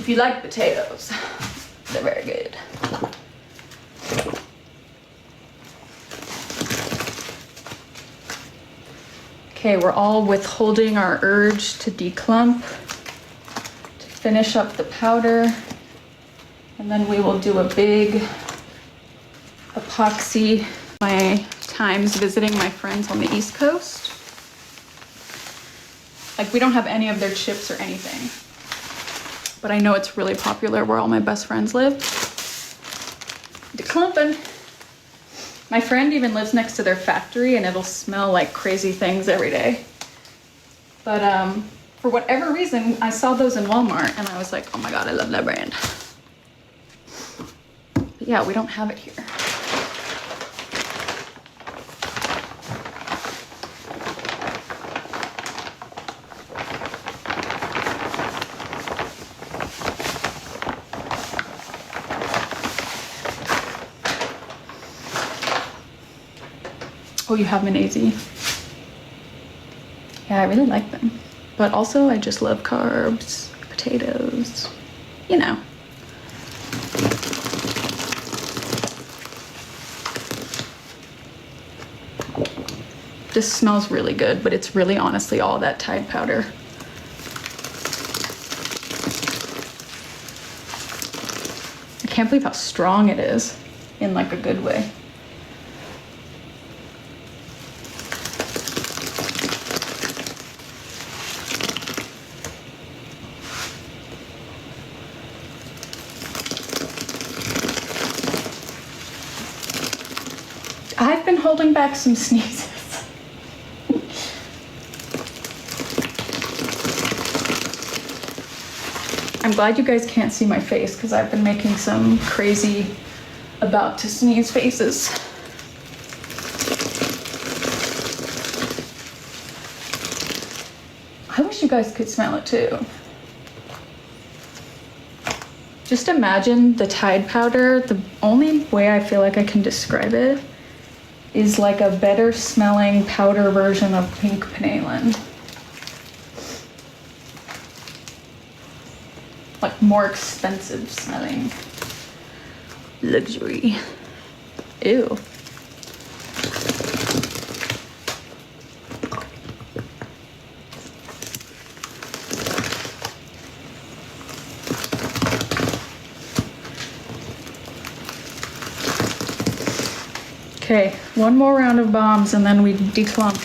If you like potatoes, they're very good. Okay, we're all withholding our urge to declump, to finish up the powder, and then we will do a big epoxy. My times visiting my friends on the East Coast. Like, we don't have any of their chips or anything, but I know it's really popular where all my best friends live. Declumping. My friend even lives next to their factory and it'll smell like crazy things every day. But for whatever reason, I saw those in Walmart and I was like, oh my God, I love that brand. But yeah, we don't have it here. Oh, you have Manazy. Yeah, I really like them. But also, I just love carbs, potatoes, you know. This smells really good, but it's really honestly all that Tide powder. I can't believe how strong it is in like a good way. I've been holding back some sneezes. I'm glad you guys can't see my face because I've been making some crazy about to sneeze faces. I wish you guys could smell it too. Just imagine the Tide powder. The only way I feel like I can describe it is like a better smelling powder version of pink Panelin. Like more expensive smelling. Luxury. Ew. Okay, one more round of bombs and then we declump.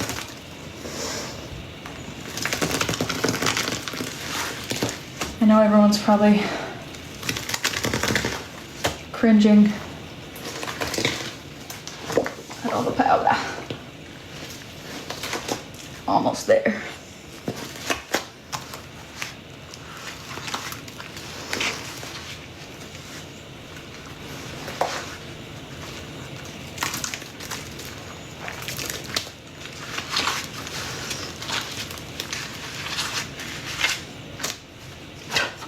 I know everyone's probably cringing at all the powder. Almost there.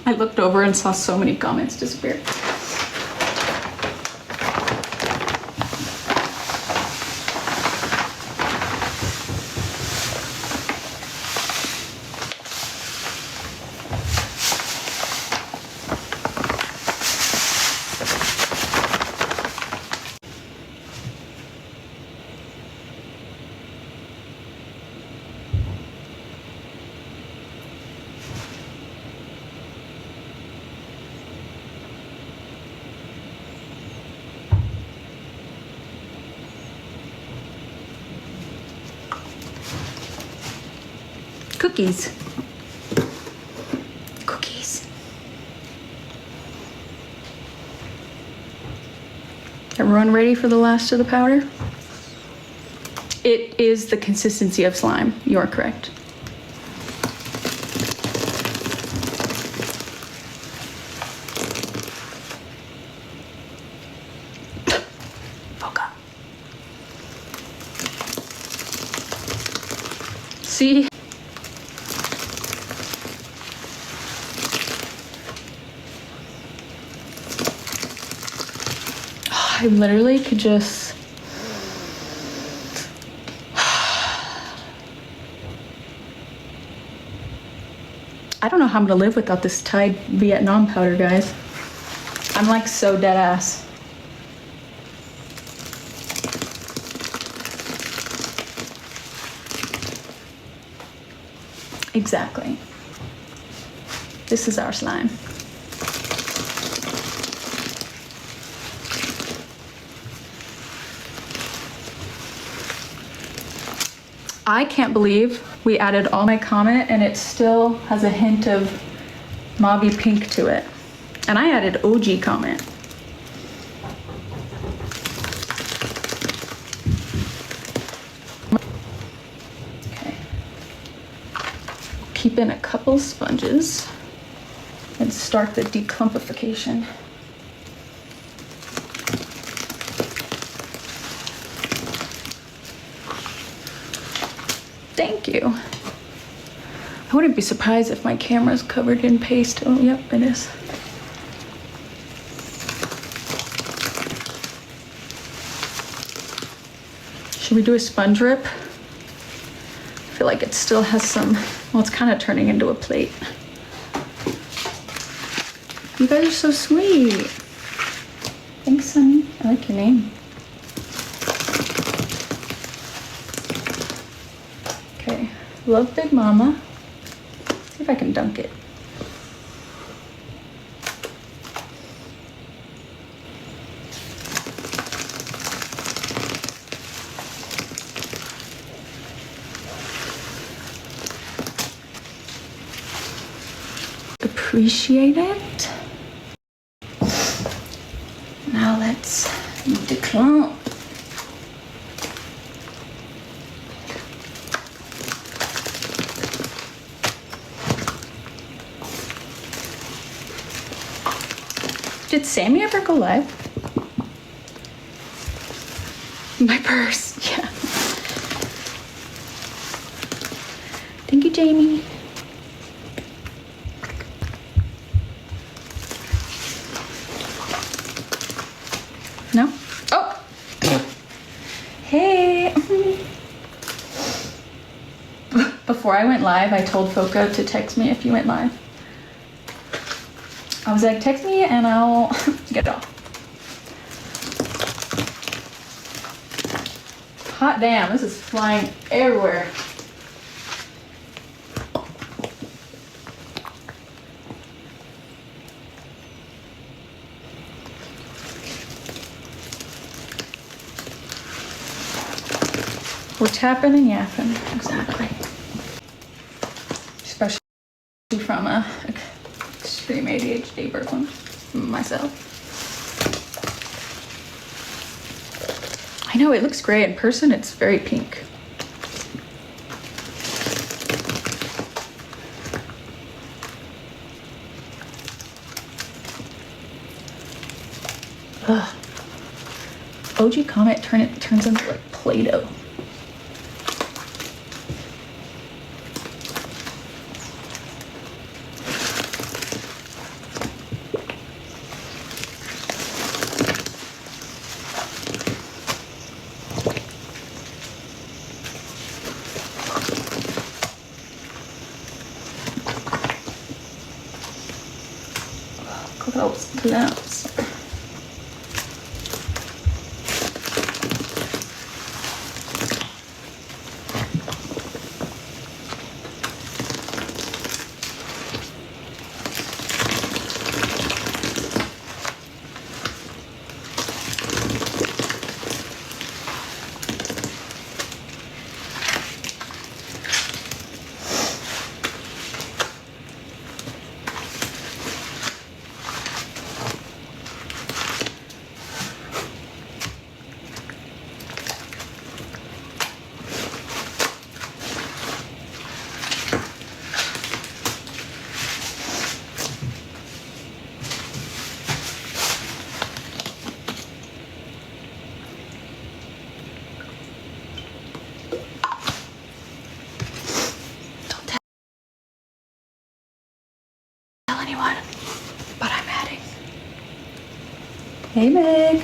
I looked over and saw so many comments disappear. Cookies. Cookies. Everyone ready for the last of the powder? It is the consistency of slime. You are correct. See? I literally could just... I I don't know how I'm gonna live without this Tide Vietnam powder, guys. I'm like so dead ass. Exactly. This is our slime. I can't believe we added All My Comet and it still has a hint of mauvey pink to it. And I added OG Comet. Okay. Keep in a couple sponges and start the declumpification. Thank you. I wouldn't be surprised if my camera's covered in paste. Oh, yep, it is. Should we do a sponge rip? I feel like it still has some, well, it's kind of turning into a plate. You guys are so sweet. Thanks, Sunny. I like your name. Okay, love Big Mama. See if I can dunk it. Appreciate it. Now let's declump. Did Sammy ever go live? My purse, yeah. Thank you, Jamie. No? Oh! Hey! Before I went live, I told Foco to text me if you went live. I was like, text me and I'll get it off. Hot damn, this is flying everywhere. We're tapping and yapping, exactly. Especially from a extreme ADHD person, myself. I know it looks great in person, it's very pink. Ugh. OG Comet turns into like Play-Doh. Close gloves. Anyone, but I'm adding. Hey, Meg.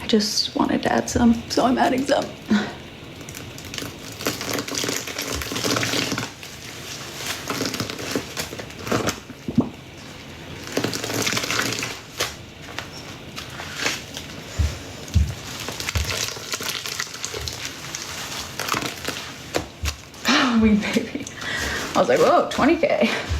I just wanted to add some, so I'm adding some. Halloween baby. I was like, whoa, 20K.